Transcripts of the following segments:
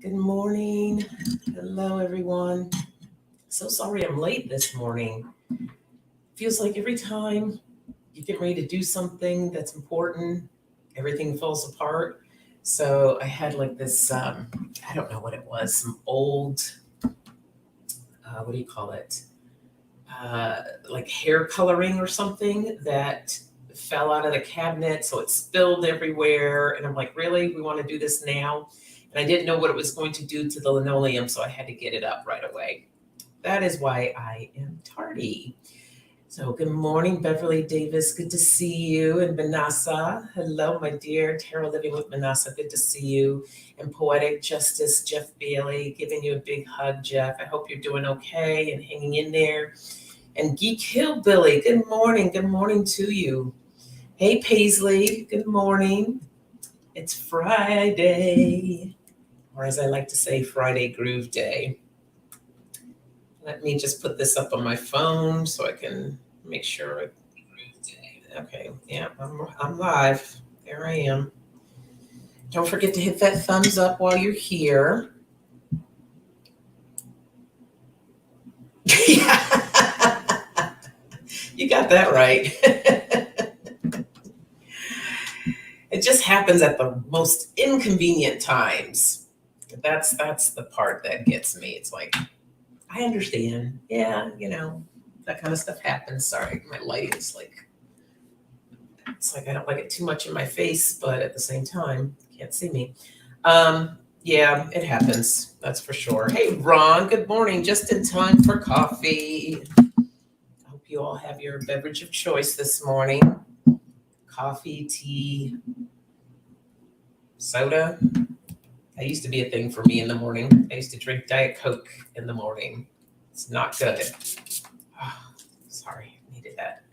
Good morning. Hello, everyone. So sorry I'm late this morning. Feels like every time you get ready to do something that's important, everything falls apart. So I had like this, I don't know what it was, some old, what do you call it? Like hair coloring or something that fell out of the cabinet. So it spilled everywhere. And I'm like, really? We want to do this now? And I didn't know what it was going to do to the linoleum. So I had to get it up right away. That is why I am tardy. So good morning, Beverly Davis. Good to see you. And Manasa. Hello, my dear. Tara Living with Manasa. Good to see you. And Poetic Justice, Jeff Bailey. Giving you a big hug, Jeff. I hope you're doing okay and hanging in there. And Geek Hillbilly. Good morning. Good morning to you. Hey, Paisley. Good morning. It's Friday. Or as I like to say, Friday Groove Day. Let me just put this up on my phone so I can make sure. Okay, yeah, I'm live. There I am. Don't forget to hit that thumbs up while you're here. You got that right. It just happens at the most inconvenient times. That's the part that gets me. It's like, I understand. Yeah, that kind of stuff happens. Sorry, my light is like, it's like I don't like it too much in my face, but at the same time, can't see me. Yeah, it happens. That's for sure. Hey, Ron, good morning. Just in time for coffee. I hope you all have your beverage of choice this morning. Coffee, tea, soda. That used to be a thing for me in the morning. I used to drink Diet Coke in the morning. It's not good. Oh, sorry, needed that.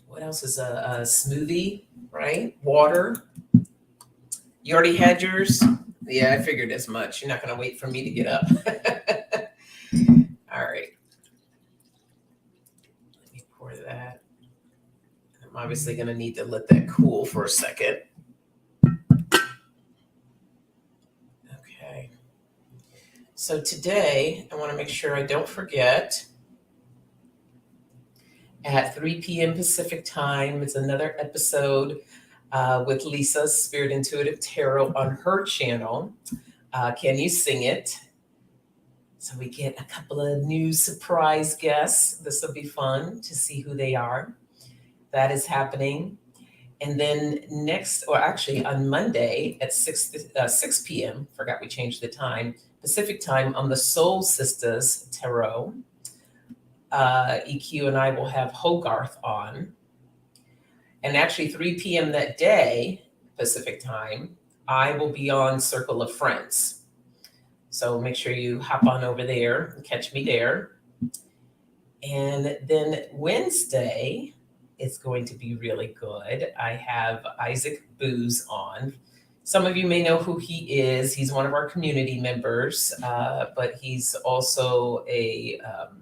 What else is a smoothie, right? Water. You already had yours? Yeah, I figured as much. You're not going to wait for me to get up. All right. Let me pour that. I'm obviously going to need to let that cool for a second. Okay. So today, I want to make sure I don't forget. At 3 p.m. Pacific time, it's another episode with Lisa's Spirit Intuitive Tarot on her channel. Can You Sing It? So we get a couple of new surprise guests. This will be fun to see who they are. That is happening. And then next, or actually on Monday at 6 p.m., forgot we changed the time, Pacific time on the Soul Sisters Tarot. EQ and I will have Hogarth on. And actually 3 p.m. that day, Pacific time, I will be on Circle of Friends. So make sure you hop on over there and catch me there. And then Wednesday is going to be really good. I have Isaac Booz on. Some of you may know who he is. He's one of our community members, but he's also I'm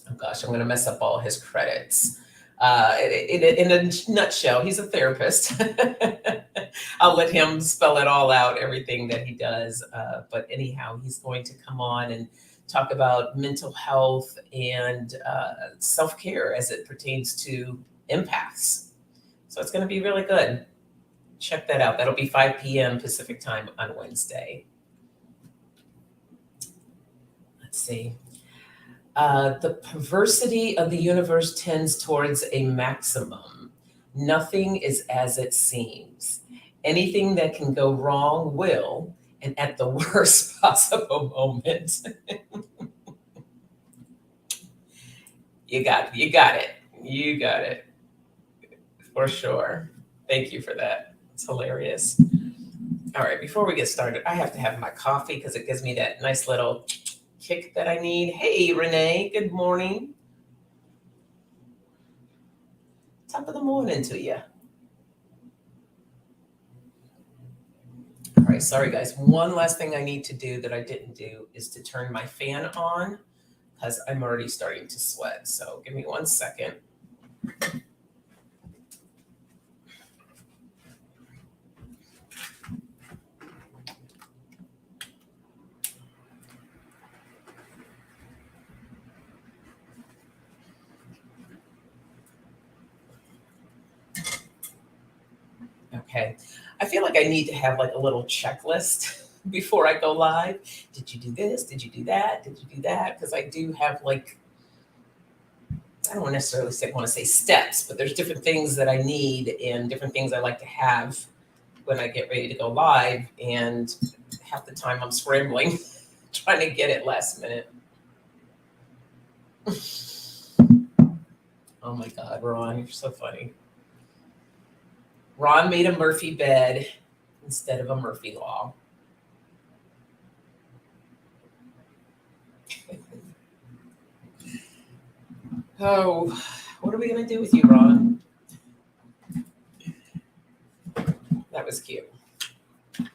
going to mess up all his credits. In a nutshell, he's a therapist. I'll let him spell it all out, everything that he does. But anyhow, he's going to come on and talk about mental health and self-care as it pertains to empaths. So it's going to be really good. Check that out. That'll be 5 p.m. Pacific time on Wednesday. Let's see. The perversity of the universe tends towards a maximum. Nothing is as it seems. Anything that can go wrong will, and at the worst possible moment. You got it. For sure. Thank you for that. It's hilarious. All right, before we get started, I have to have my coffee because it gives me that nice little kick that I need. Hey, Renee, good morning. Top of the morning to you. All right, sorry guys. One last thing I need to do that I didn't do is to turn my fan on because I'm already starting to sweat. So give me 1 second. Okay. I feel like I need to have like a little checklist before I go live. Did you do this? Did you do that? Did you do that? Because I do have like, I don't necessarily want to say steps, but there's different things that I need and different things I like to have when I get ready to go live. And half the time I'm scrambling, trying to get it last minute. Oh my God, Ron, you're so funny. Ron made a Murphy bed instead of a Murphy Law. Oh, what are we going to do with you, Ron? That was cute. All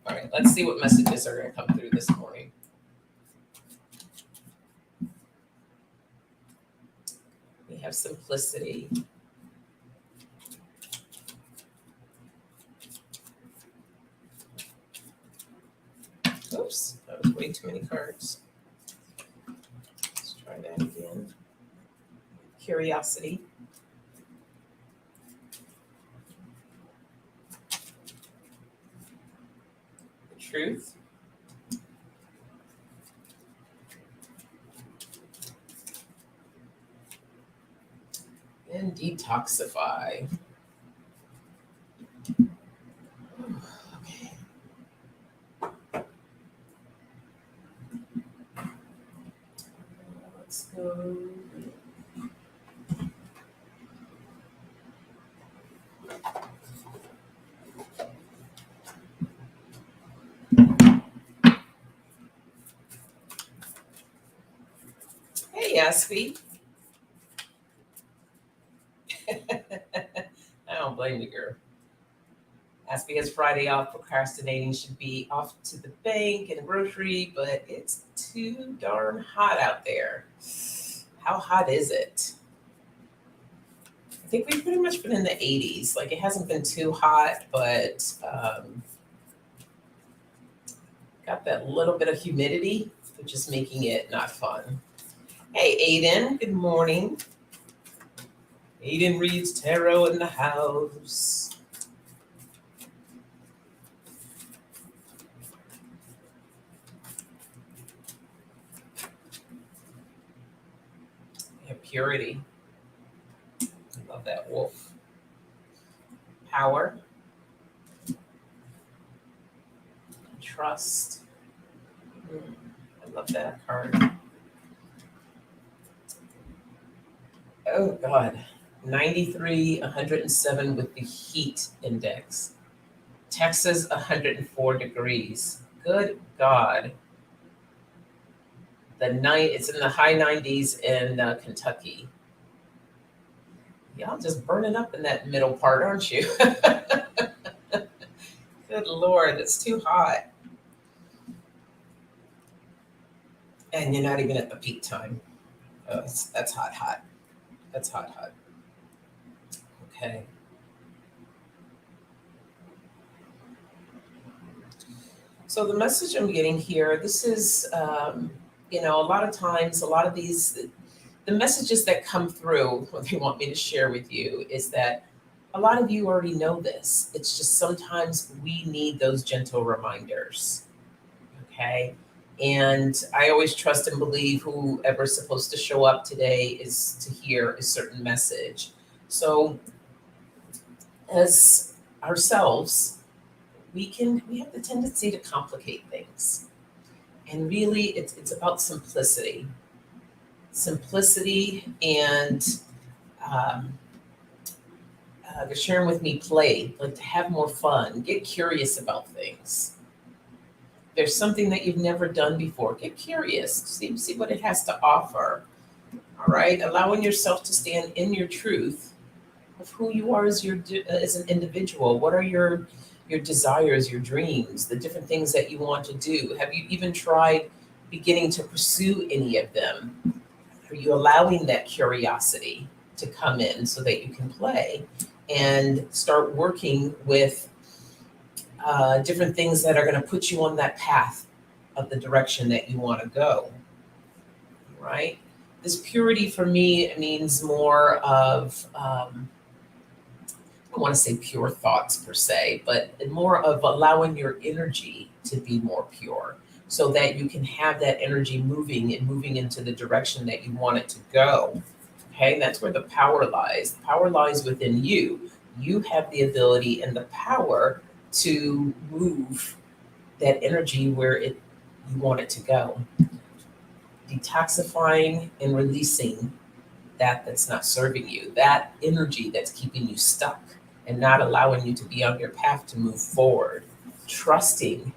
right, let's see what messages are going to come through this morning. We have simplicity. Oops, that was way too many cards. Let's try that again. Curiosity. The truth. And detoxify. Okay. Let's go. Hey, Aspie. I don't blame you, girl. Aspie has Friday off. Procrastinating should be off to the bank and grocery, but it's too darn hot out there. How hot is it? I think we've pretty much been in the 80s. Like it hasn't been too hot, but got that little bit of humidity, which is making it not fun. Hey, Aiden, good morning. Aiden reads tarot in the house. We have purity. I love that wolf. Power. Trust. I love that card. Oh, God. 93, 107 with the heat index. Texas, 104 degrees. Good God. It's in the high 90s in Kentucky. Y'all just burning up in that middle part, aren't you? Good Lord, it's too hot. And you're not even at the peak time. Oh, that's hot. That's hot. Okay. So the message I'm getting here, this is, a lot of times, a lot of these, the messages that come through, what they want me to share with you is that a lot of you already know this. It's just sometimes we need those gentle reminders. Okay. And I always trust and believe whoever's supposed to show up today is to hear a certain message. So as ourselves, we have the tendency to complicate things. And really it's about simplicity. Simplicity and they're sharing with me play, like to have more fun, get curious about things. There's something that you've never done before, get curious, see what it has to offer. All right, allowing yourself to stand in your truth of who you are as an individual. What are your desires, your dreams, the different things that you want to do? Have you even tried beginning to pursue any of them? Are you allowing that curiosity to come in so that you can play and start working with different things that are going to put you on that path of the direction that you want to go, right? This purity for me means more of don't want to say pure thoughts per se, but more of allowing your energy to be more pure so that you can have that energy moving and moving into the direction that you want it to go. Okay, that's where the power lies. The power lies within you. You have the ability and the power to move that energy where you want it to go. Detoxifying and releasing that's not serving you, that energy that's keeping you stuck and not allowing you to be on your path to move forward. Trusting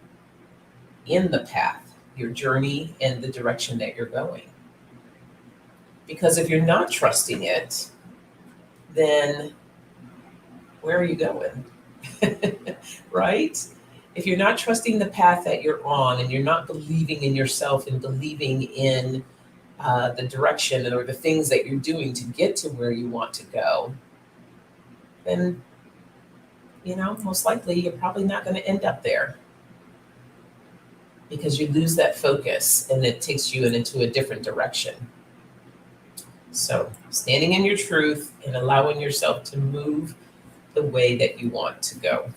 in the path, your journey, and the direction that you're going. Because if you're not trusting it, then where are you going? Right? If you're not trusting the path that you're on and you're not believing in yourself and believing in the direction or the things that you're doing to get to where you want to go, then, most likely you're probably not going to end up there because you lose that focus and it takes you into a different direction. So, standing in your truth and allowing yourself to move the way that you want to go.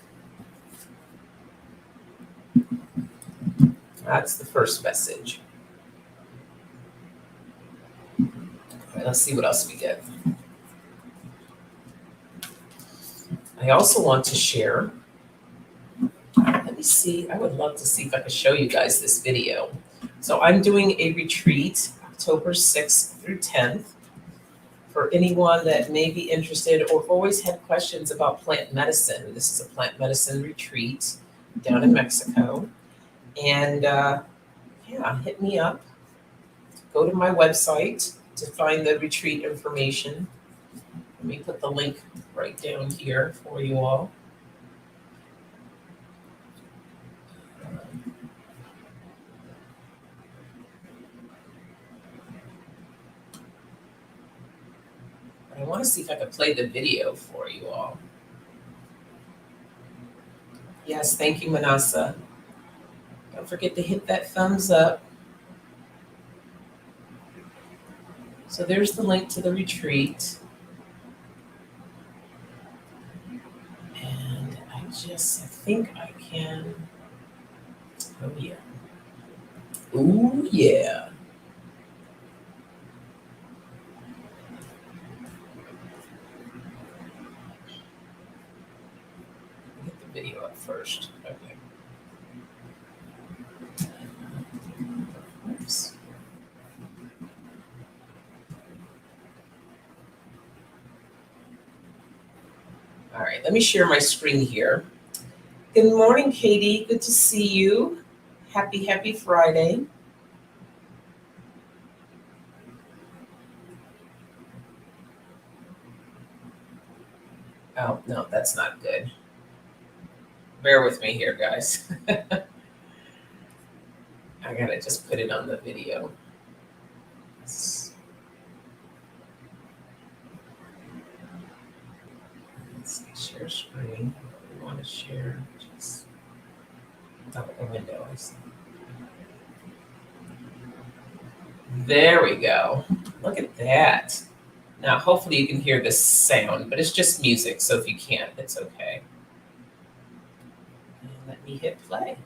That's the first message. All right, let's see what else we get. I also want to share, let me see, I would love to see if I could show you guys this video. So I'm doing a retreat October 6th through 10th for anyone that may be interested or always had questions about plant medicine. This is a plant medicine retreat down in Mexico. And hit me up. Go to my website to find the retreat information. Let me put the link right down here for you all. I want to see if I can play the video for you all. Yes, thank you, Manasa. Don't forget to hit that thumbs up. So there's the link to the retreat. And I think I can. Oh, yeah. Ooh, yeah. Get the video up first. Okay. Oops. All right, let me share my screen here. Good morning, Katie. Good to see you. Happy Friday. Oh, no, that's not good. Bear with me here, guys. I gotta just put it on the video. Let's see, share screen. We want to share just a window. I see. There we go. Look at that. Now, hopefully you can hear this sound, but it's just music, so if you can't, it's okay. And let me hit play.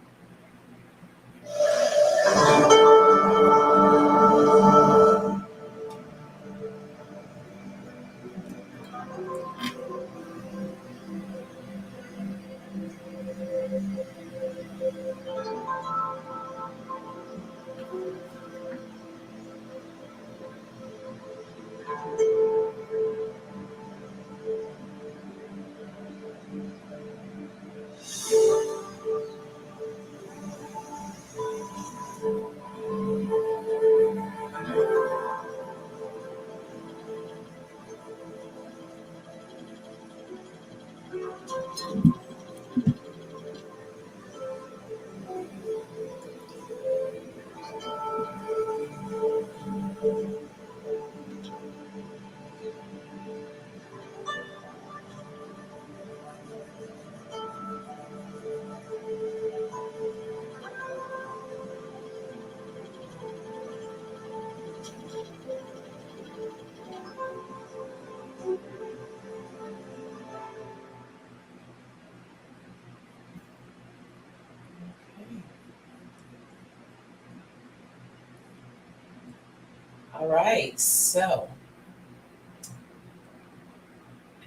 All right, so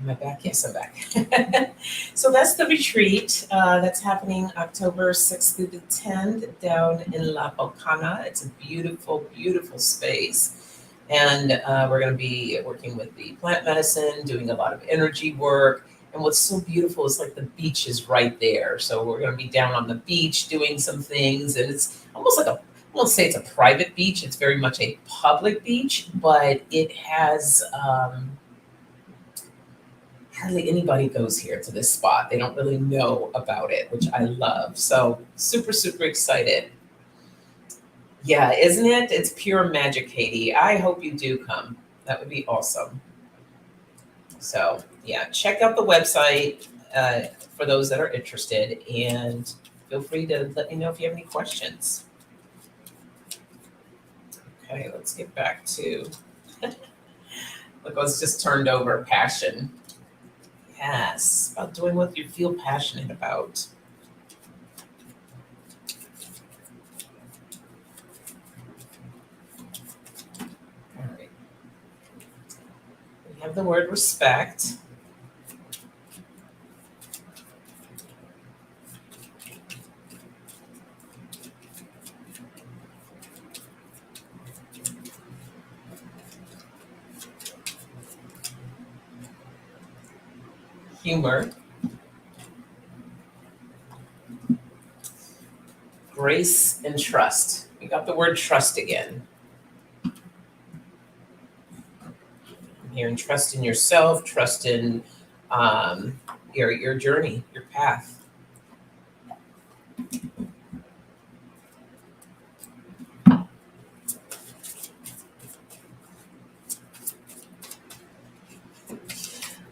am I back? Yes, I'm back. So that's the retreat. That's happening October 6th through the 10th down in La Volcana. It's a beautiful, beautiful space. And we're going to be working with the plant medicine, doing a lot of energy work. And what's so beautiful is like the beach is right there. So we're going to be down on the beach doing some things. And it's almost like I won't say it's a private beach, it's very much a public beach, but it has. Hardly anybody goes here to this spot. They don't really know about it, which I love. So super, super excited. Yeah, isn't it? It's pure magic, Katie. I hope you do come. That would be awesome. So yeah, check out the website for those that are interested, and feel free to let me know if you have any questions. Okay, let's get back to look, I was just turned over passion. Yes, about doing what you feel passionate about. All right. We have the word respect. Humor. Grace and trust. We got the word trust again. I'm hearing trust in yourself, trust in your journey, your path.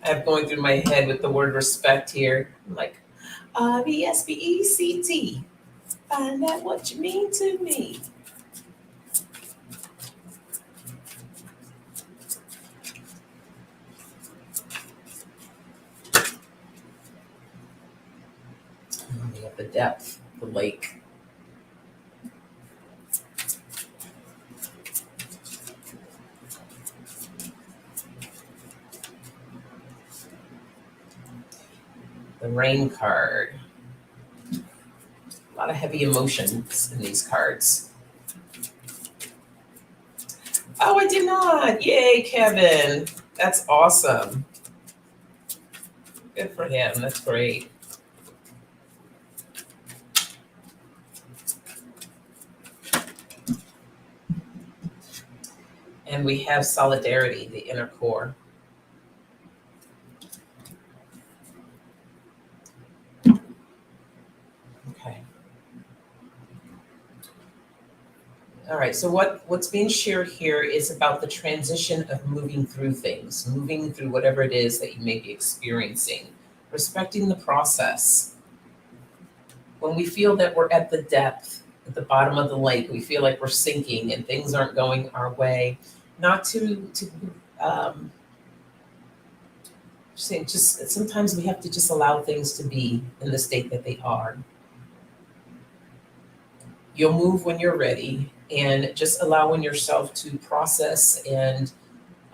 I have going through my head with the word respect here. I'm like, RESPECT. Find out what you mean to me. We have the depth, the lake. The rain card. A lot of heavy emotions in these cards. Oh, I did not. Yay, Kevin. That's awesome. Good for him. That's great. And we have solidarity, the inner core. Okay. All right, so what's being shared here is about the transition of moving through things, moving through whatever it is that you may be experiencing, respecting the process. When we feel that we're at the depth, at the bottom of the lake, we feel like we're sinking and things aren't going our way, not to just sometimes we have to just allow things to be in the state that they are. You'll move when you're ready, and just allowing yourself to process and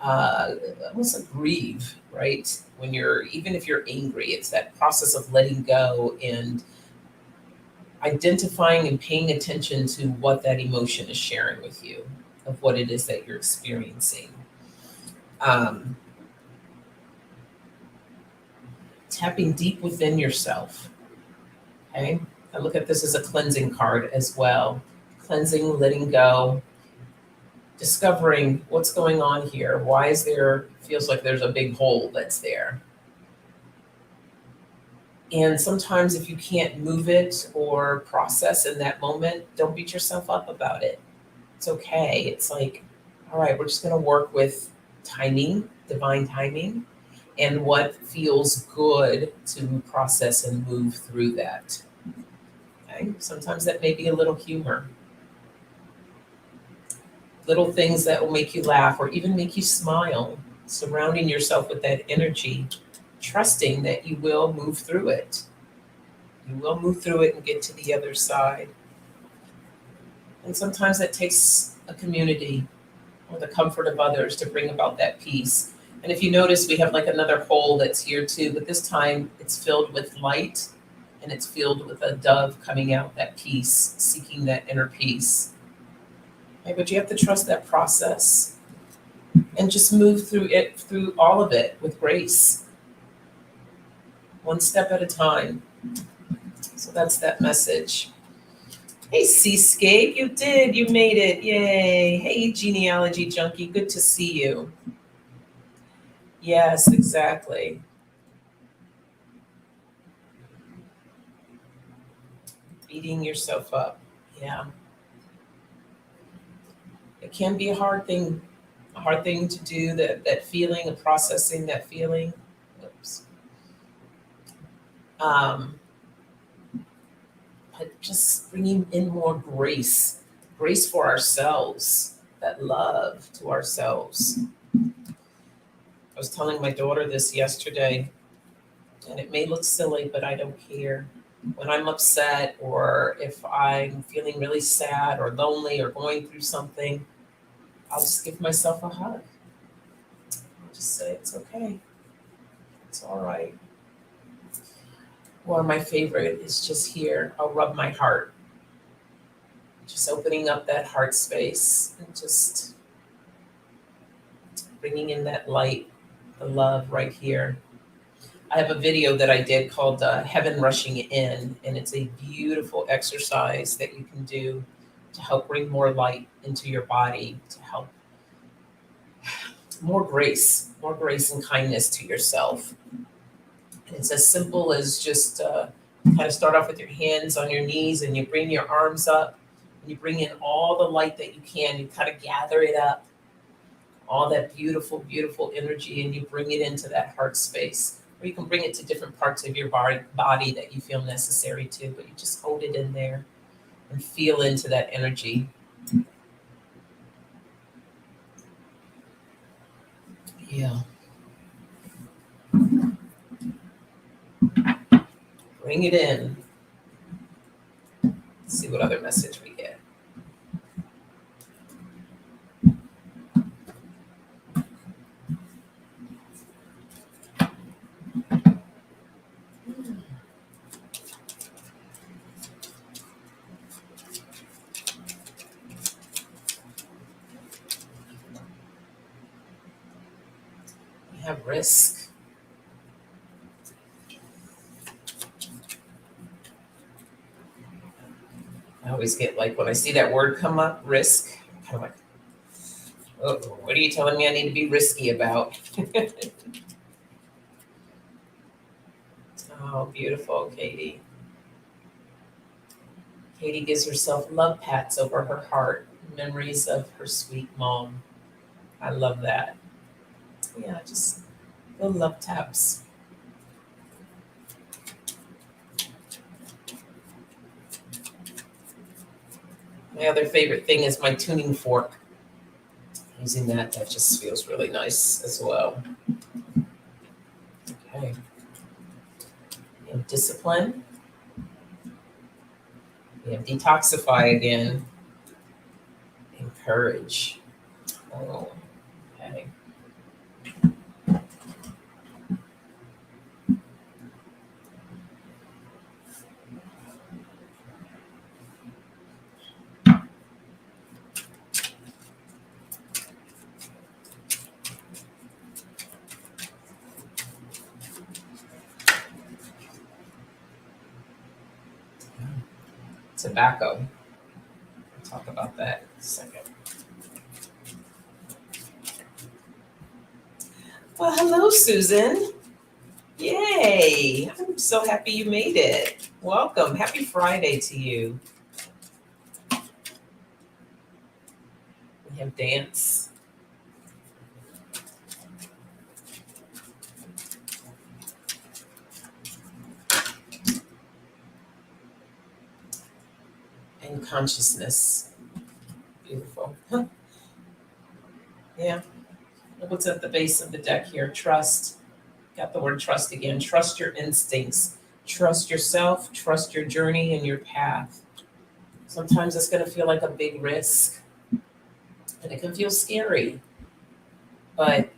almost like grieve, right? When you're, even if you're angry, it's that process of letting go and identifying and paying attention to what that emotion is sharing with you, of what it is that you're experiencing. Tapping deep within yourself. Okay, I look at this as a cleansing card as well. Cleansing, letting go, discovering what's going on here. Why is there, feels like there's a big hole that's there. And sometimes if you can't move it or process in that moment, don't beat yourself up about it. It's okay. It's like, all right, we're just going to work with timing, divine timing, and what feels good to process and move through that. Okay? Sometimes that may be a little humor, little things that will make you laugh or even make you smile, surrounding yourself with that energy, trusting that you will move through it. You will move through it and get to the other side. And sometimes that takes a community, or the comfort of others to bring about that peace. And if you notice, we have like another hole that's here too, but this time it's filled with light and it's filled with a dove coming out, that peace, seeking that inner peace. Okay, but you have to trust that process and just move through it, through all of it with grace, one step at a time. So that's that message. Hey, Seascape, you made it, yay. Hey, Genealogy Junkie, good to see you. Yes, exactly. Beating yourself up, yeah. It can be a hard thing to do, that feeling of processing that feeling. Oops. But just bringing in more grace for ourselves, that love to ourselves. I was telling my daughter this yesterday, and it may look silly, but I don't care. When I'm upset, or if I'm feeling really sad or lonely or going through something, I'll just give myself a hug. I'll just say, it's okay. It's all right. Or my favorite is just here. I'll rub my heart. Just opening up that heart space and just bringing in that light, the love right here. I have a video that I did called Heaven Rushing In, and it's a beautiful exercise that you can do to help bring more light into your body, to help more grace and kindness to yourself. And it's as simple as just kind of start off with your hands on your knees, and you bring your arms up, and you bring in all the light that you can. You kind of gather it up, all that beautiful, beautiful energy, and you bring it into that heart space. Or you can bring it to different parts of your body that you feel necessary to, but you just hold it in there and feel into that energy. Yeah. Bring it in. Let's see what other message we get. We have risk. I always get like, when I see that word come up, risk, I'm kind of like, oh, what are you telling me I need to be risky about? Oh, beautiful, Katie. Katie gives herself love pats over her heart, memories of her sweet mom. I love that. Yeah, just little love taps. My other favorite thing is my tuning fork. Using that just feels really nice as well. Okay. We have discipline. We have detoxify again. Encourage. Oh, okay. Tobacco. We'll talk about that in a second. Well, hello, Susan. Yay. I'm so happy you made it. Welcome. Happy Friday to you. We have dance. And consciousness. Beautiful. Huh. Yeah. Look what's at the base of the deck here. Trust. Got the word trust again. Trust your instincts. Trust yourself. Trust your journey and your path. Sometimes it's going to feel like a big risk. and it can feel scary, but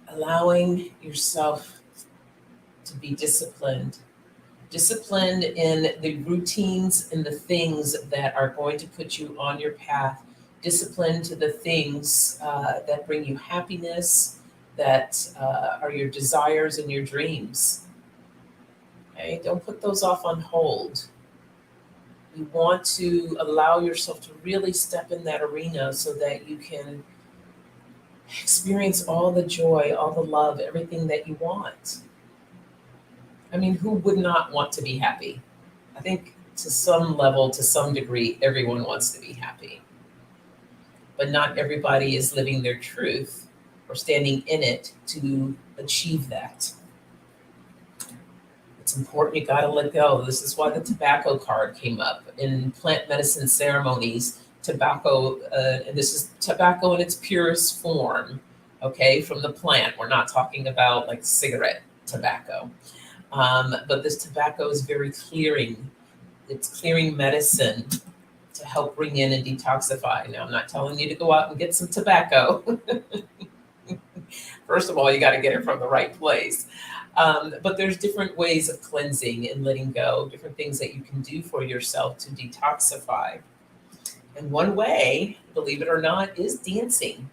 allowing yourself to be disciplined in the routines and the things that are going to put you on your path, disciplined to the things that bring you happiness, that are your desires and your dreams. Okay, don't put those off on hold. You want to allow yourself to really step in that arena so that you can experience all the joy, all the love, everything that you want. I mean, who would not want to be happy? I think to some level, to some degree, everyone wants to be happy. But not everybody is living their truth or standing in it to achieve that. It's important, you gotta let go. This is why the tobacco card came up. In plant medicine ceremonies, tobacco, and this is tobacco in its purest form, okay, from the plant. We're not talking about like cigarette tobacco. But this tobacco is very clearing. It's clearing medicine to help bring in and detoxify. Now, I'm not telling you to go out and get some tobacco. First of all, you got to get it from the right place. But there's different ways of cleansing and letting go, different things that you can do for yourself to detoxify. And one way, believe it or not, is dancing.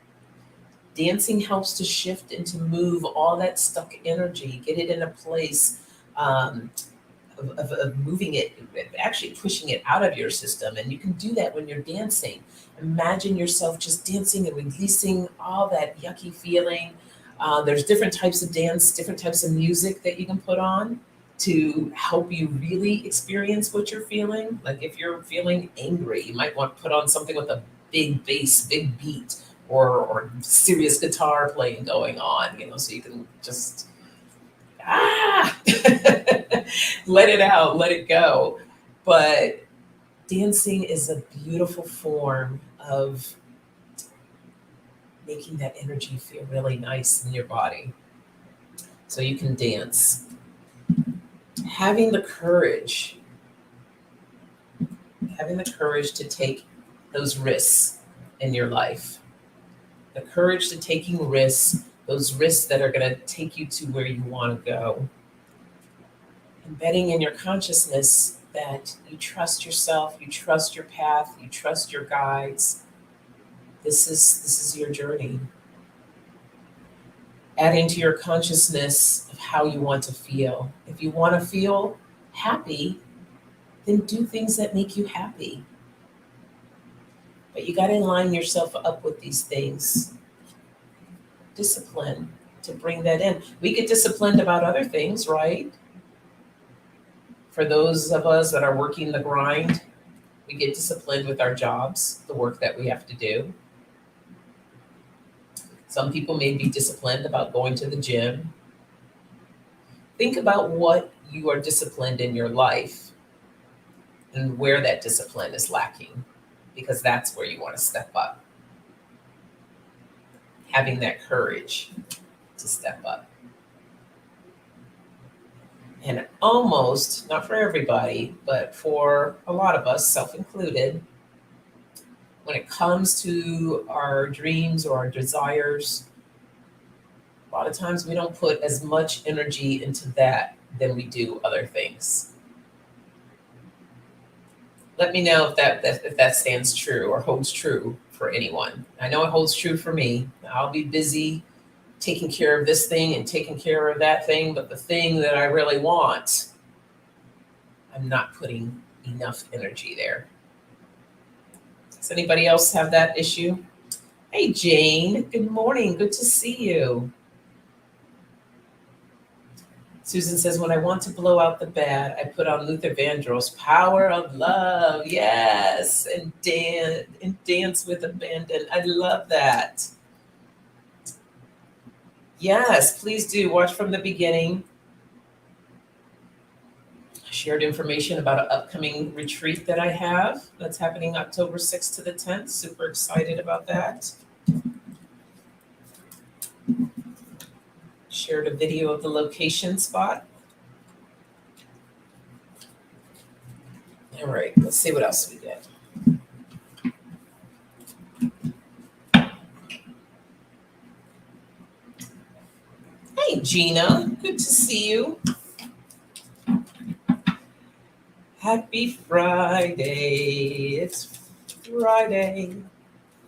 Dancing helps to shift and to move all that stuck energy, get it in a place um, of moving it, actually pushing it out of your system. And you can do that when you're dancing. Imagine yourself just dancing and releasing all that yucky feeling. There's different types of dance, different types of music that you can put on to help you really experience what you're feeling. Like if you're feeling angry, you might want to put on something with a big bass, big beat, or serious guitar playing going on, so you can just let it out, let it go. But dancing is a beautiful form of making that energy feel really nice in your body. So you can dance. Having the courage to take those risks in your life, the courage to taking risks, those risks that are going to take you to where you want to go. Embedding in your consciousness that you trust yourself, you trust your path, you trust your guides. This is your journey. Adding to your consciousness of how you want to feel. If you want to feel happy, then do things that make you happy. But you got to line yourself up with these things. Discipline to bring that in. We get disciplined about other things, right? For those of us that are working the grind, we get disciplined with our jobs, the work that we have to do. Some people may be disciplined about going to the gym. Think about what you are disciplined in your life and where that discipline is lacking, because that's where you want to step up. Having that courage to step up. And almost, not for everybody, but for a lot of us, self-included, when it comes to our dreams or our desires, a lot of times we don't put as much energy into that than we do other things. Let me know if that stands true or holds true for anyone. I know it holds true for me. I'll be busy taking care of this thing and taking care of that thing, but the thing that I really want, I'm not putting enough energy there. Does anybody else have that issue? Hey, Jane, good morning. Good to see you. Susan says, when I want to blow out the bad, I put on Luther Vandross' Power of Love. Yes, and dance with abandon. I love that. Yes, please do. Watch from the beginning. I shared information about an upcoming retreat that I have that's happening October 6th to the 10th. Super excited about that. Shared a video of the location spot. All right, let's see what else we get. Hi, Gina. Good to see you. Happy Friday. It's Friday.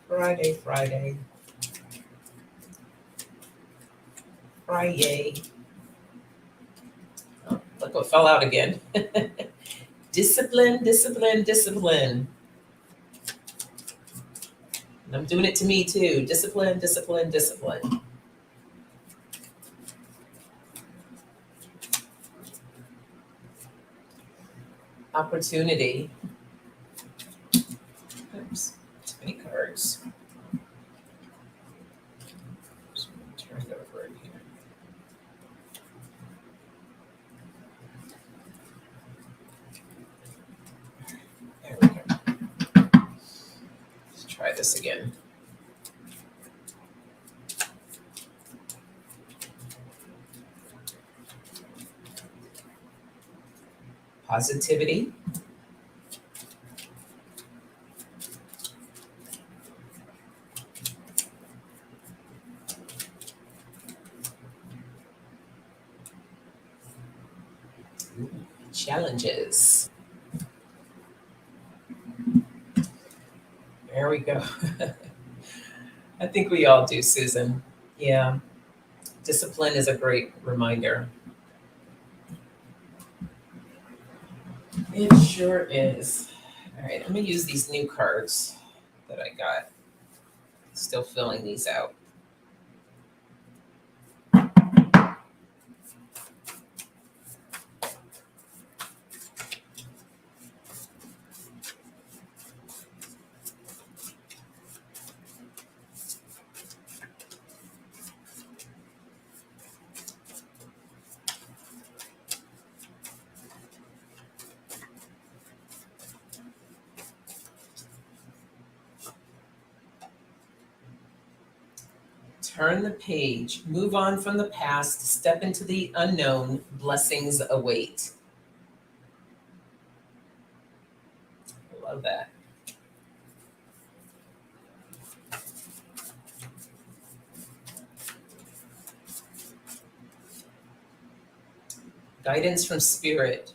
Friday. Oh, look what fell out again. Discipline. And I'm doing it to me too. Discipline. Opportunity. Oops, too many cards. Just turn it over in here. There we go. Let's try this again. Positivity. Challenges. There we go. I think we all do, Susan. Yeah. Discipline is a great reminder. It sure is. All right, I'm going to use these new cards that I got. Still filling these out. Turn the page, move on from the past, step into the unknown, blessings await. I love that. Guidance from spirit.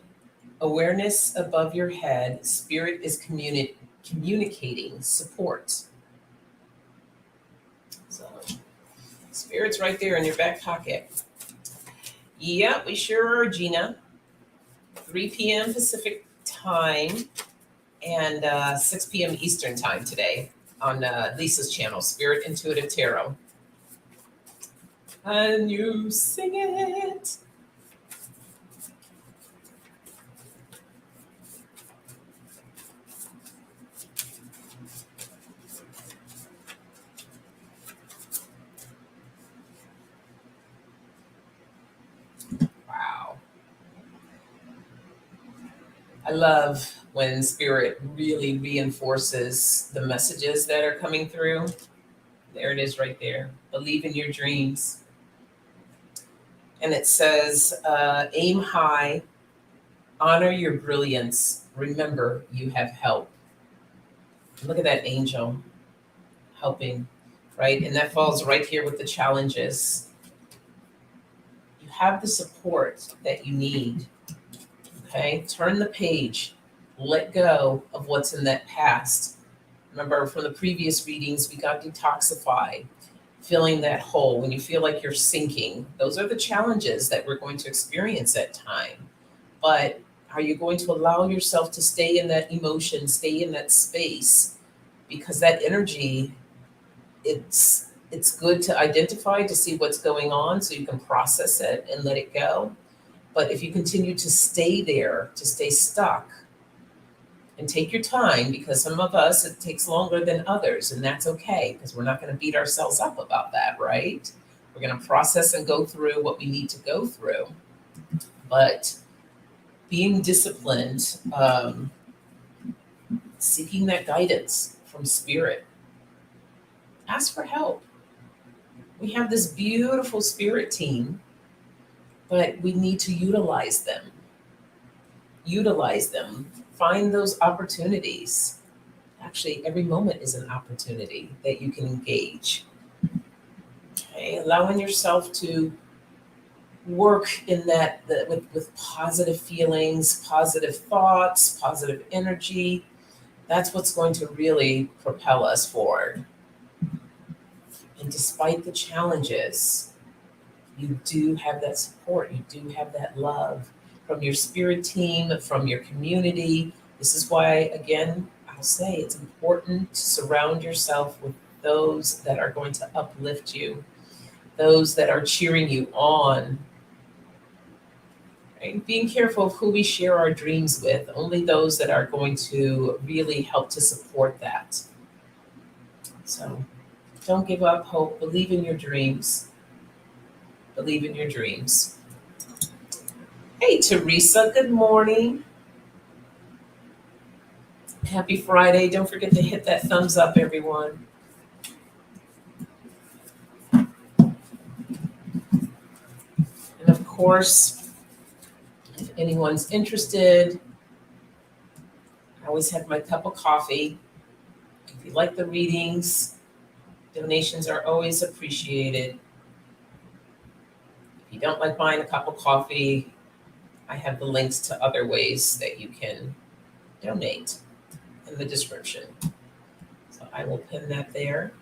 Awareness above your head. Spirit is communicating support. So, spirit's right there in your back pocket. Yep, we sure are, Gina. 3 p.m. Pacific time and 6 p.m. Eastern time today on Lisa's channel, Spirit Intuitive Tarot. And you sing it. Wow. I love when spirit really reinforces the messages that are coming through. There it is right there. Believe in your dreams. And it says, aim high, honor your brilliance. Remember, you have help. Look at that angel helping, right? And that falls right here with the challenges. You have the support that you need. Okay, turn the page, let go of what's in that past. Remember from the previous readings, we got detoxified, filling that hole when you feel like you're sinking. Those are the challenges that we're going to experience at time. But are you going to allow yourself to stay in that emotion, stay in that space? Because that energy, it's good to identify, to see what's going on so you can process it and let it go. But if you continue to stay there, to stay stuck, and take your time, because some of us, it takes longer than others, and that's okay, because we're not going to beat ourselves up about that, right? We're going to process and go through what we need to go through. But being disciplined, seeking that guidance from spirit, ask for help. We have this beautiful spirit team, but we need to utilize them. Find those opportunities. Actually, every moment is an opportunity that you can engage. Okay, allowing yourself to work in with positive feelings, positive thoughts, positive energy. That's what's going to really propel us forward. And despite the challenges, you do have that support, you do have that love from your spirit team, from your community. This is why, again, I'll say it's important to surround yourself with those that are going to uplift you, those that are cheering you on. Right? Being careful of who we share our dreams with, only those that are going to really help to support that. So don't give up hope, believe in your dreams. Believe in your dreams. Hey, Teresa, good morning. Happy Friday. Don't forget to hit that thumbs up, everyone. And of course, if anyone's interested, I always have my cup of coffee. If you like the readings, donations are always appreciated. If you don't like buying a cup of coffee, I have the links to other ways that you can donate in the description. So I will pin that there.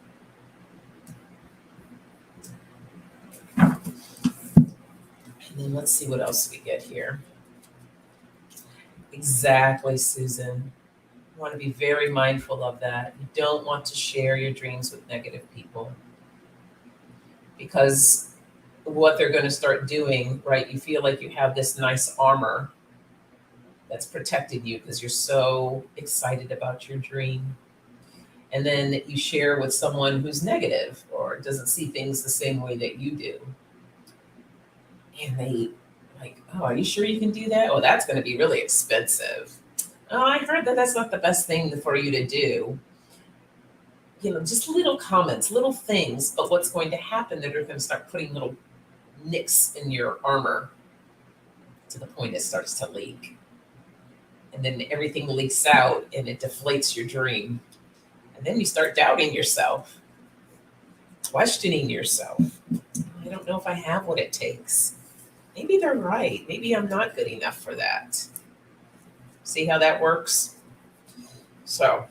And then let's see what else we get here. Exactly, Susan. You want to be very mindful of that. You don't want to share your dreams with negative people, because what they're going to start doing, right? You feel like you have this nice armor that's protected you because you're so excited about your dream. And then you share with someone who's negative or doesn't see things the same way that you do. And they like, oh, are you sure you can do that? Oh, that's going to be really expensive. Oh, I heard that that's not the best thing for you to do. You know, just little comments, little things, but what's going to happen, that they're going to start putting little nicks in your armor to the point it starts to leak. And then everything leaks out and it deflates your dream. And then you start doubting yourself, questioning yourself. I don't know if I have what it takes. Maybe they're right. Maybe I'm not good enough for that. See how that works? So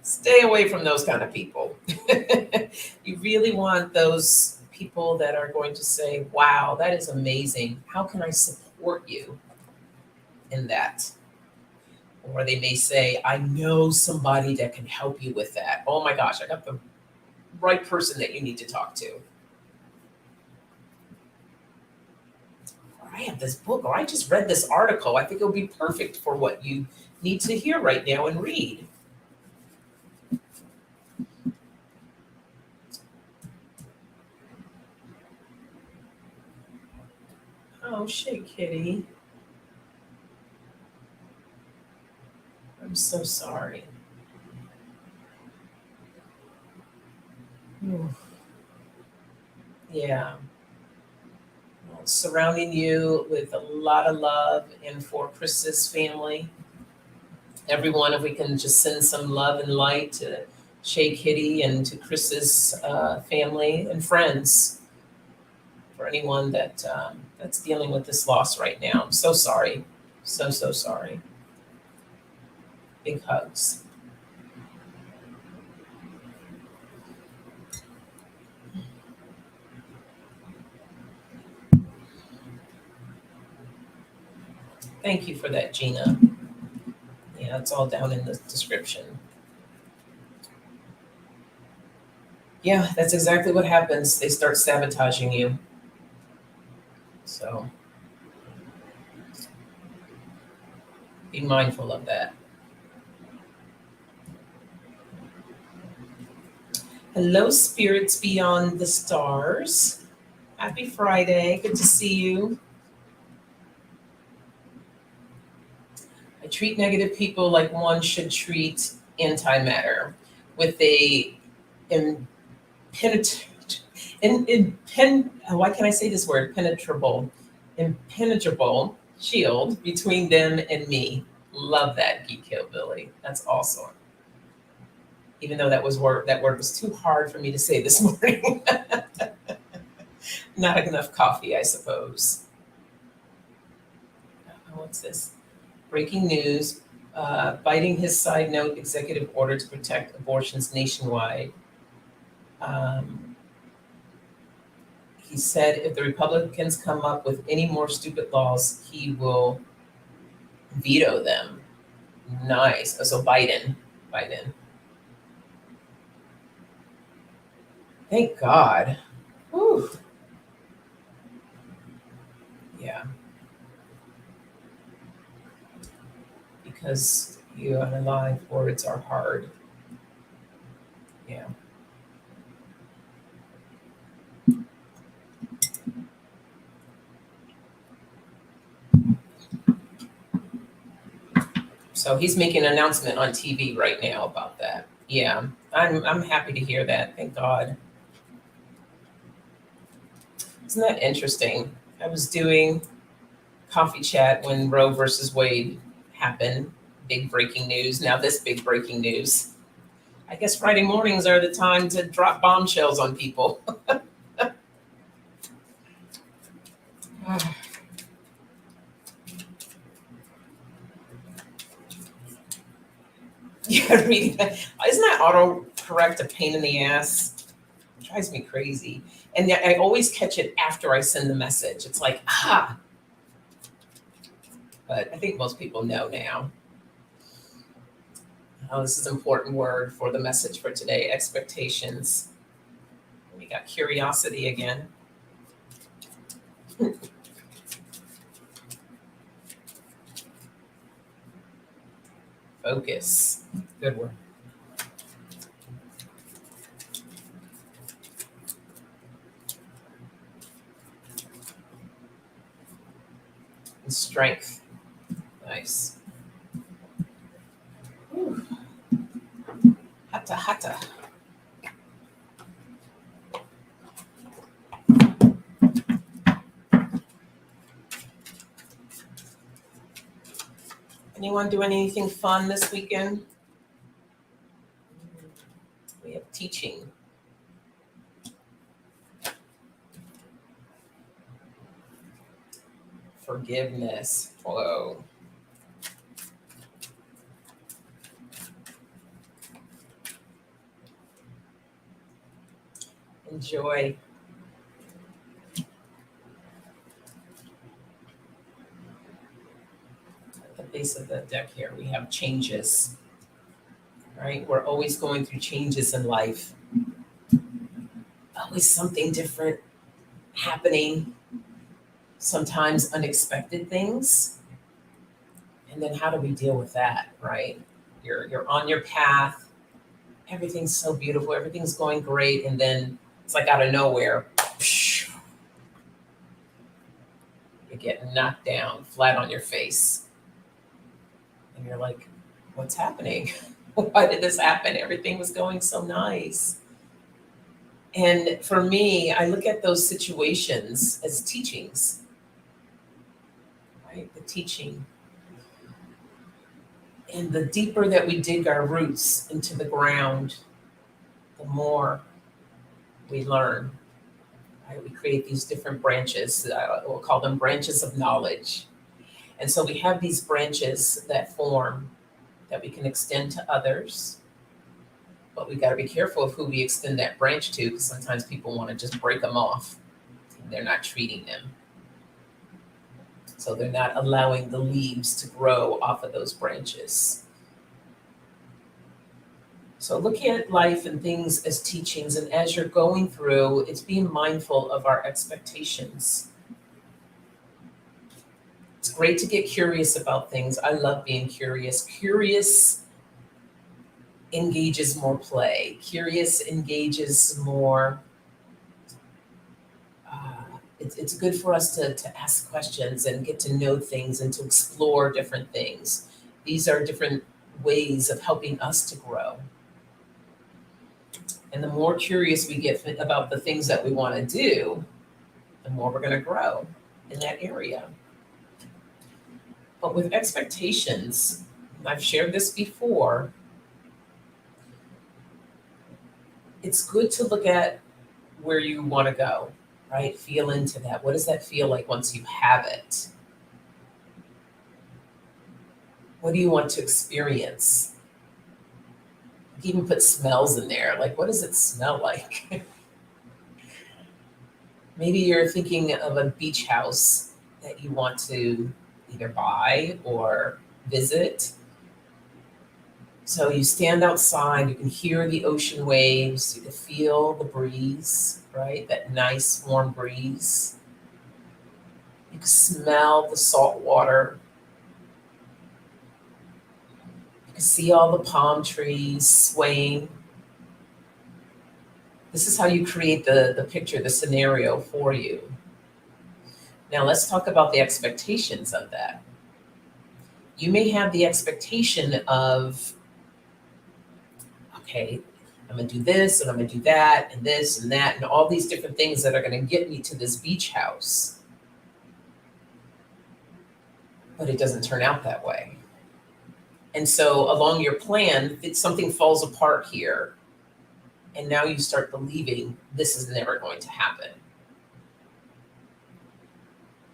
stay away from those kind of people. You really want those people that are going to say, wow, that is amazing. How can I support you in that? Or they may say, I know somebody that can help you with that. Oh my gosh, I got the right person that you need to talk to. Or I have this book, or I just read this article. I think it'll be perfect for what you need to hear right now and read. Oh, shit, Kitty. I'm so sorry. Ooh. Yeah. Well, surrounding you with a lot of love, and for Chris's family, everyone, if we can just send some love and light to Shay Kitty and to Chris's family and friends, for anyone that that's dealing with this loss right now. I'm so sorry. So sorry. Big hugs. Thank you for that, Gina. Yeah, it's all down in the description. Yeah, that's exactly what happens. They start sabotaging you. So be mindful of that. Hello, spirits beyond the stars. Happy Friday. Good to see you. I treat negative people like one should treat antimatter, with a why can I say this word? Impenetrable shield between them and me. Love that, Geek Hillbilly. That's awesome. Even though that word was too hard for me to say this morning. Not enough coffee, I suppose. What's this? Breaking news. Biting his side note, executive order to protect abortions nationwide. Um, he said if the Republicans come up with any more stupid laws, he will veto them. Nice. Oh, so Biden. Thank God. Whew. Yeah, because you and alive words are hard. Yeah. So he's making an announcement on TV right now about that. Yeah, I'm happy to hear that. Thank God. Isn't that interesting? I was doing coffee chat when Roe versus Wade happened. Big breaking news. Now this big breaking news. I guess Friday mornings are the time to drop bombshells on people. Yeah, reading that. Isn't that autocorrect a pain in the ass? It drives me crazy. And yet I always catch it after I send the message. It's like, but I think most people know now. Oh, this is an important word for the message for today, expectations. We got curiosity again. Focus. Good word. And strength. Nice. Whew. Hata hata. Anyone doing anything fun this weekend? We have teaching. Forgiveness. Whoa. Enjoy. At the base of the deck here, we have changes. Right? We're always going through changes in life. Always something different happening. Sometimes unexpected things. And then how do we deal with that, right? You're on your path. Everything's so beautiful. Everything's going great, and then it's like out of nowhere, you get knocked down flat on your face, and you're like, "What's happening? Why did this happen? Everything was going so nice." And for me, I look at those situations as teachings, right? The teaching. And the deeper that we dig our roots into the ground, the more we learn. Right? We create these different branches. We'll call them branches of knowledge. And so we have these branches that form that we can extend to others. But we got to be careful of who we extend that branch to, because sometimes people want to just break them off and they're not treating them. So they're not allowing the leaves to grow off of those branches. So look at life and things as teachings, and as you're going through, it's being mindful of our expectations. It's great to get curious about things. I love being curious. Curious engages more play. Curious engages more. It's good for us to ask questions and get to know things and to explore different things. These are different ways of helping us to grow. And the more curious we get about the things that we want to do, the more we're going to grow in that area. But with expectations, I've shared this before, it's good to look at where you want to go, right? Feel into that. What does that feel like once you have it? What do you want to experience? You can even put smells in there. Like, what does it smell like? Maybe you're thinking of a beach house that you want to either buy or visit. So you stand outside, you can hear the ocean waves, you can feel the breeze, right? That nice warm breeze. You can smell the salt water. You can see all the palm trees swaying. This is how you create the picture, the scenario for you. Now let's talk about the expectations of that. You may have the expectation of, okay, I'm gonna do this and I'm gonna do that and this and that and all these different things that are gonna get me to this beach house. But it doesn't turn out that way. And so along your plan, something falls apart here. And now you start believing this is never going to happen.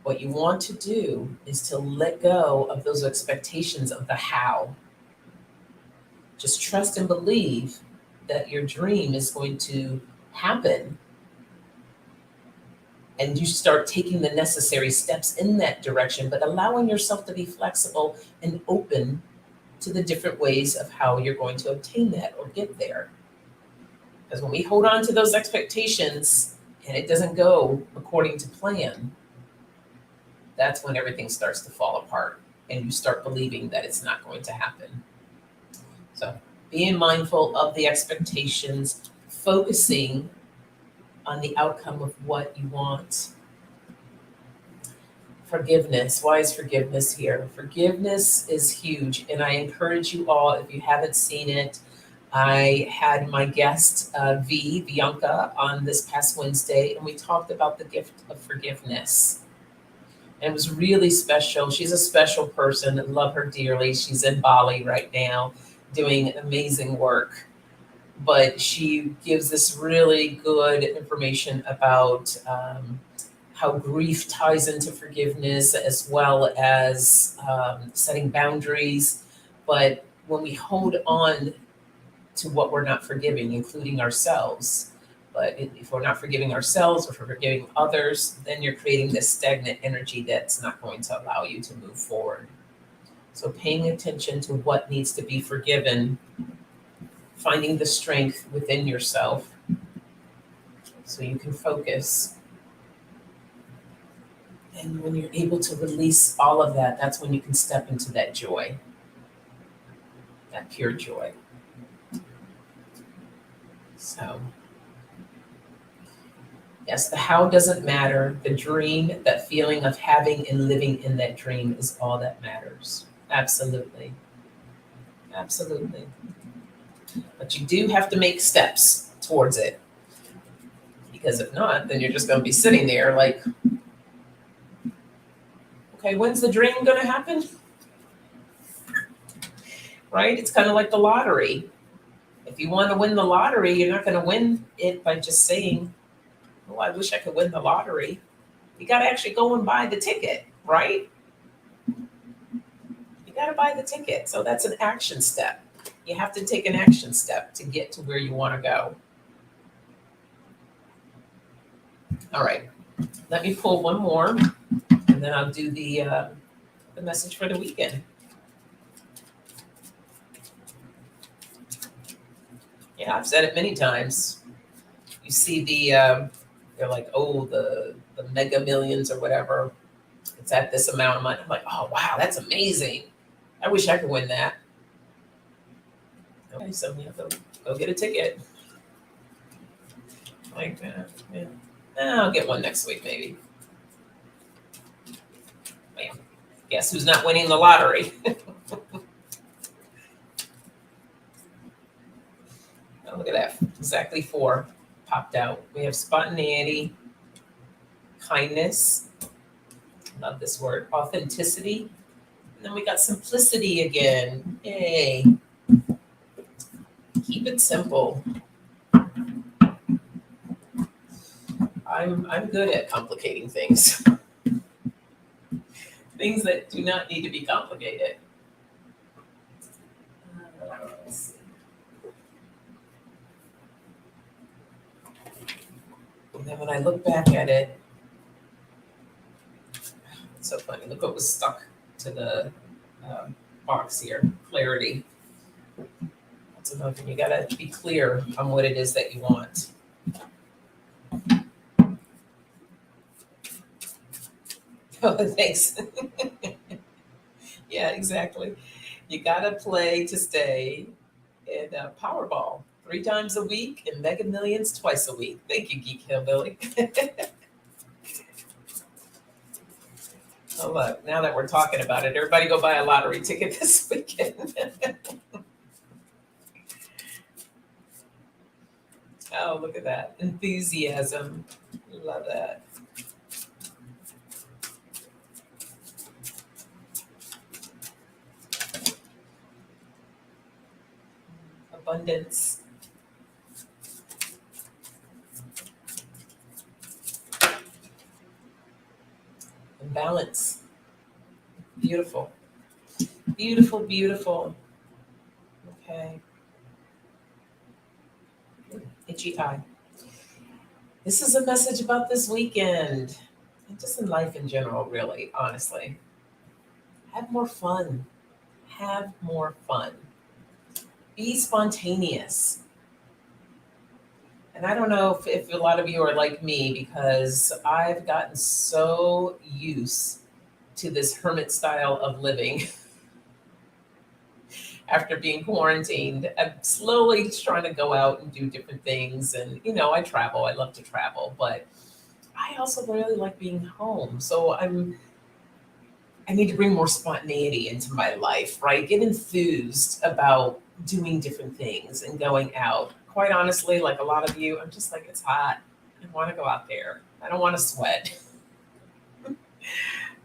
What you want to do is to let go of those expectations of the how. Just trust and believe that your dream is going to happen. And you start taking the necessary steps in that direction, but allowing yourself to be flexible and open to the different ways of how you're going to obtain that or get there. Because when we hold on to those expectations and it doesn't go according to plan, that's when everything starts to fall apart and you start believing that it's not going to happen. So being mindful of the expectations, focusing on the outcome of what you want. Forgiveness. Why is forgiveness here? Forgiveness is huge. And I encourage you all, if you haven't seen it, I had my guest, Bianca, on this past Wednesday, and we talked about the gift of forgiveness. And it was really special. She's a special person. I love her dearly. She's in Bali right now doing amazing work. But she gives this really good information about how grief ties into forgiveness as well as setting boundaries. But when we hold on to what we're not forgiving, including ourselves, but if we're not forgiving ourselves or if we're forgiving others, then you're creating this stagnant energy that's not going to allow you to move forward. So paying attention to what needs to be forgiven, finding the strength within yourself so you can focus. And when you're able to release all of that, that's when you can step into that joy, that pure joy. So, yes, the how doesn't matter. The dream, that feeling of having and living in that dream is all that matters. Absolutely. Absolutely. But you do have to make steps towards it. Because if not, then you're just going to be sitting there like, okay, when's the dream going to happen? Right? It's kind of like the lottery. If you want to win the lottery, you're not going to win it by just saying, oh, I wish I could win the lottery. You got to actually go and buy the ticket, right? You got to buy the ticket. So that's an action step. You have to take an action step to get to where you want to go. All right. Let me pull one more, and then I'll do the message for the weekend. Yeah, I've said it many times. You see they're like, oh, the mega millions or whatever. It's at this amount of money. I'm like, oh, wow, that's amazing. I wish I could win that. Okay, so we have to go get a ticket. Like that. Yeah. I'll get one next week, maybe. Bam. Guess who's not winning the lottery? Oh, look at that. Exactly 4 popped out. We have spontaneity, kindness. Love this word. Authenticity. And then we got simplicity again. Yay. Keep it simple. I'm good at complicating things. Things that do not need to be complicated. Let's see. And then when I look back at it, it's so funny. Look what was stuck to the box here. Clarity. That's another thing. You gotta be clear on what it is that you want. Oh, thanks. Yeah, exactly. You gotta play to stay in Powerball 3 times a week and Mega Millions twice a week. Thank you, Geek Hillbilly. Oh, look, now that we're talking about it, everybody go buy a lottery ticket this weekend. Oh, look at that. Enthusiasm. Love that. Abundance. And balance. Beautiful. Beautiful, beautiful. Okay. Itchy eye. This is a message about this weekend. And just in life in general, really, honestly. Have more fun. Have more fun. Be spontaneous. And I don't know if a lot of you are like me because I've gotten so used to this hermit style of living after being quarantined. I'm slowly trying to go out and do different things. And, I travel. I love to travel. But I also really like being home. So I need to bring more spontaneity into my life, right? Get enthused about doing different things and going out. Quite honestly, like a lot of you, I'm just like, it's hot. I want to go out there. I don't want to sweat.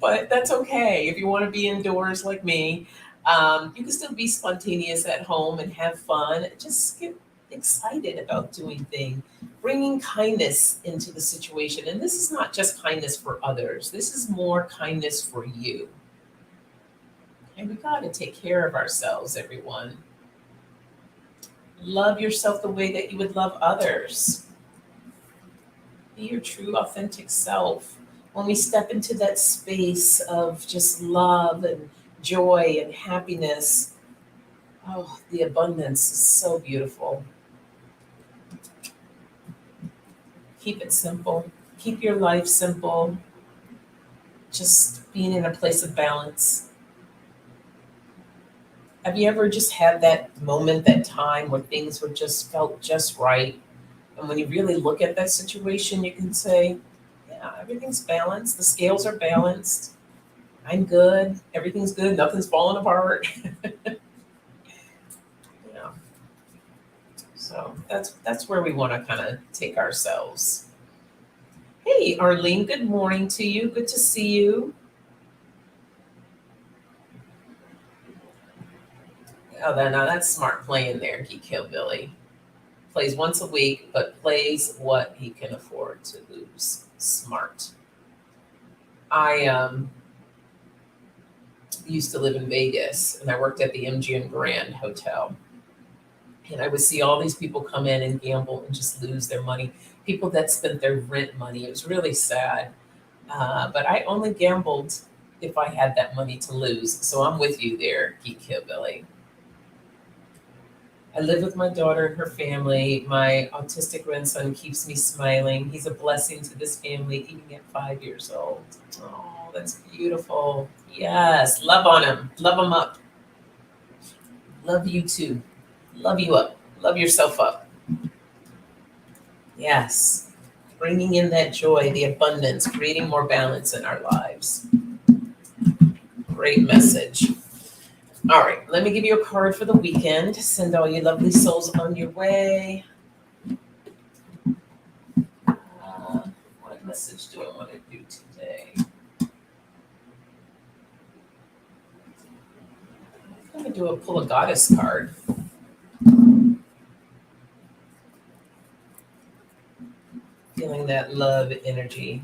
But that's okay. If you want to be indoors like me, you can still be spontaneous at home and have fun. Just get excited about doing things, bringing kindness into the situation. And this is not just kindness for others, this is more kindness for you. And we got to take care of ourselves, everyone. Love yourself the way that you would love others. Be your true, authentic self. When we step into that space of just love and joy and happiness, oh, the abundance is so beautiful. Keep it simple. Keep your life simple. Just being in a place of balance. Have you ever just had that moment, that time where things were just felt just right? And when you really look at that situation, you can say, yeah, everything's balanced. The scales are balanced. I'm good. Everything's good. Nothing's falling apart. Yeah. So that's where we want to kind of take ourselves. Hey, Arlene, good morning to you. Good to see you. Oh, now that's smart playing there, Geek Hillbilly. Plays once a week, but plays what he can afford to lose. Smart. I used to live in Vegas, and I worked at the MGM Grand Hotel. And I would see all these people come in and gamble and just lose their money. People that spent their rent money. It was really sad. But I only gambled if I had that money to lose. So I'm with you there, Geek Hillbilly. I live with my daughter and her family. My autistic grandson keeps me smiling. He's a blessing to this family, even at 5 years old. Oh, that's beautiful. Yes, love on him. Love him up. Love you too. Love you up. Love yourself up. Yes. Bringing in that joy, the abundance, creating more balance in our lives. Great message. All right, let me give you a card for the weekend. Send all you lovely souls on your way. What message do I want to do today? I'm going to pull a goddess card. Feeling feeling that love energy.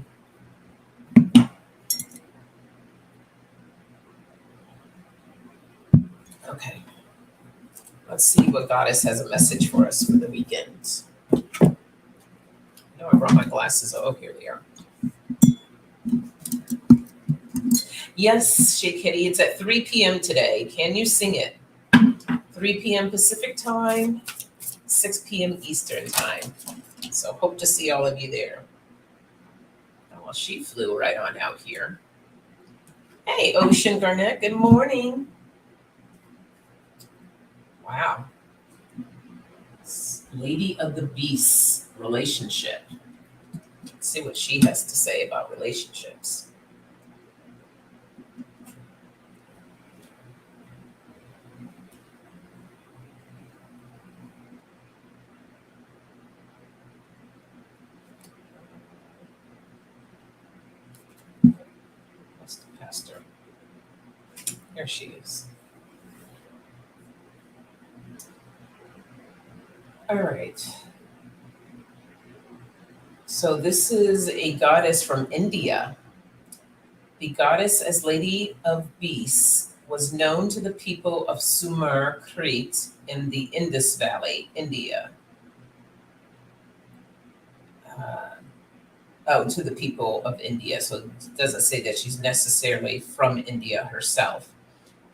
Okay. Let's see what Goddess has a message for us for the weekend. No, I brought my glasses. Oh, here they are. Yes, Shea Kitty, it's at 3 p.m. today. Can you sing it? 3 p.m. Pacific time, 6 p.m. Eastern time. So hope to see all of you there. Oh, well, she flew right on out here. Hey, Ocean Garnett, good morning. Wow. Lady of the Beasts relationship. Let's see what she has to say about relationships. What's the pastor? There she is. All right. So this is a goddess from India. The goddess as Lady of Beasts was known to the people of Sumer, Crete, in the Indus Valley, India. To the people of India. So it doesn't say that she's necessarily from India herself.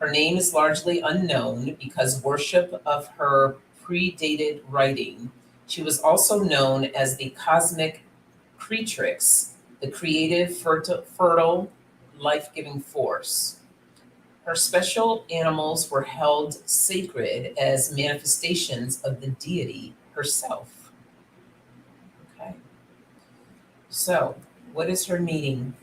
Her name is largely unknown because worship of her predated writing. She was also known as the cosmic creatrix, the creative, fertile, life-giving force. Her special animals were held sacred as manifestations of the deity herself. Okay. So, what is her meaning?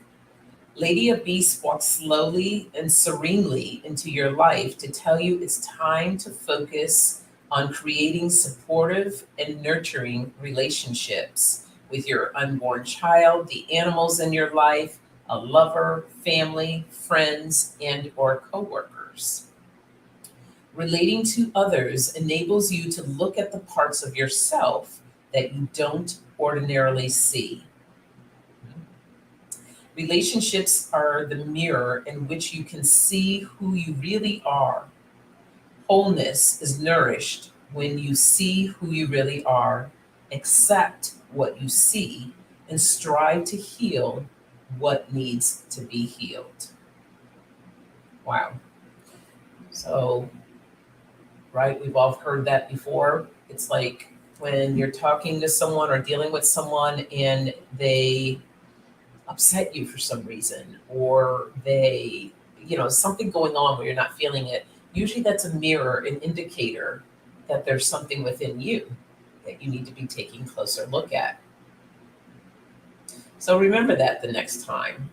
Lady of Beasts walks slowly and serenely into your life to tell you it's time to focus on creating supportive and nurturing relationships with your unborn child, the animals in your life, a lover, family, friends, and or coworkers. Relating to others enables you to look at the parts of yourself that you don't ordinarily see. Relationships are the mirror in which you can see who you really are. Wholeness is nourished when you see who you really are, accept what you see, and strive to heal what needs to be healed. Wow. So, right, we've all heard that before. It's like when you're talking to someone or dealing with someone and they upset you for some reason, or they, something going on where you're not feeling it. Usually that's a mirror, an indicator that there's something within you that you need to be taking a closer look at. So remember that the next time.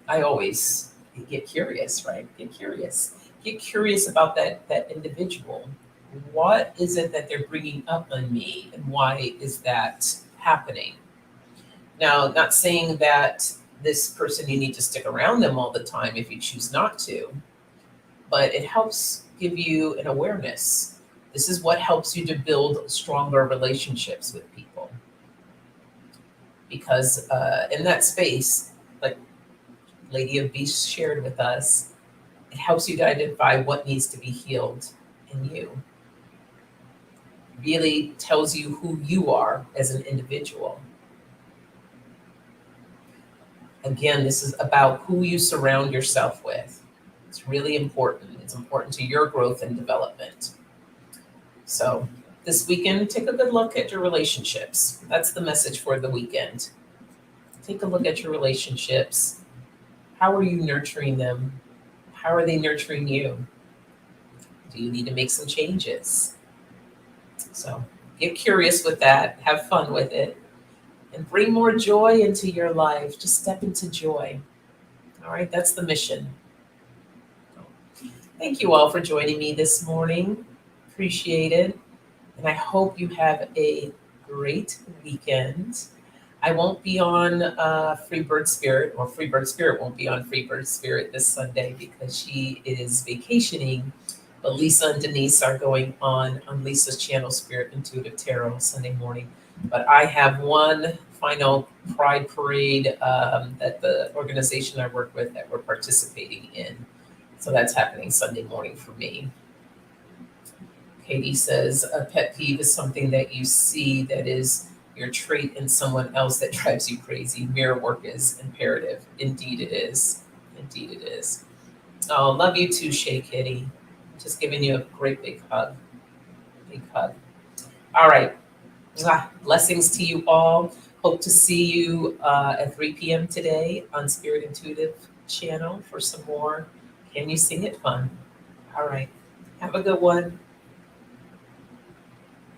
I always get curious, right? Get curious. Get curious about that individual. What is it that they're bringing up on me, and why is that happening? Now, not saying that this person, you need to stick around them all the time if you choose not to, but it helps give you an awareness. This is what helps you to build stronger relationships with people. Because in that space, like Lady of Beasts shared with us, it helps you to identify what needs to be healed in you. Really tells you who you are as an individual. Again, this is about who you surround yourself with. It's really important. It's important to your growth and development. So this weekend, take a good look at your relationships. That's the message for the weekend. Take a look at your relationships. How are you nurturing them? How are they nurturing you? Do you need to make some changes? So get curious with that. Have fun with it. And bring more joy into your life. Just step into joy. All right, that's the mission. Thank you all for joining me this morning. Appreciate it. And I hope you have a great weekend. I won't be on Freebird Spirit, or Freebird Spirit won't be on Freebird Spirit this Sunday because she is vacationing. But Lisa and Denise are going on Lisa's channel, Spirit Intuitive Tarot, Sunday morning. But I have one final Pride Parade that the organization I work with that we're participating in. So that's happening Sunday morning for me. Katie says a pet peeve is something that you see that is your trait in someone else that drives you crazy. Mirror work is imperative. Indeed it is. Indeed it is. Oh, love you too, Shay Kitty. Just giving you a great big hug. Big hug. All right. Blessings to you all. Hope to see you at 3 p.m. today on Spirit Intuitive channel for some more Can You Sing It fun. All right. Have a good one.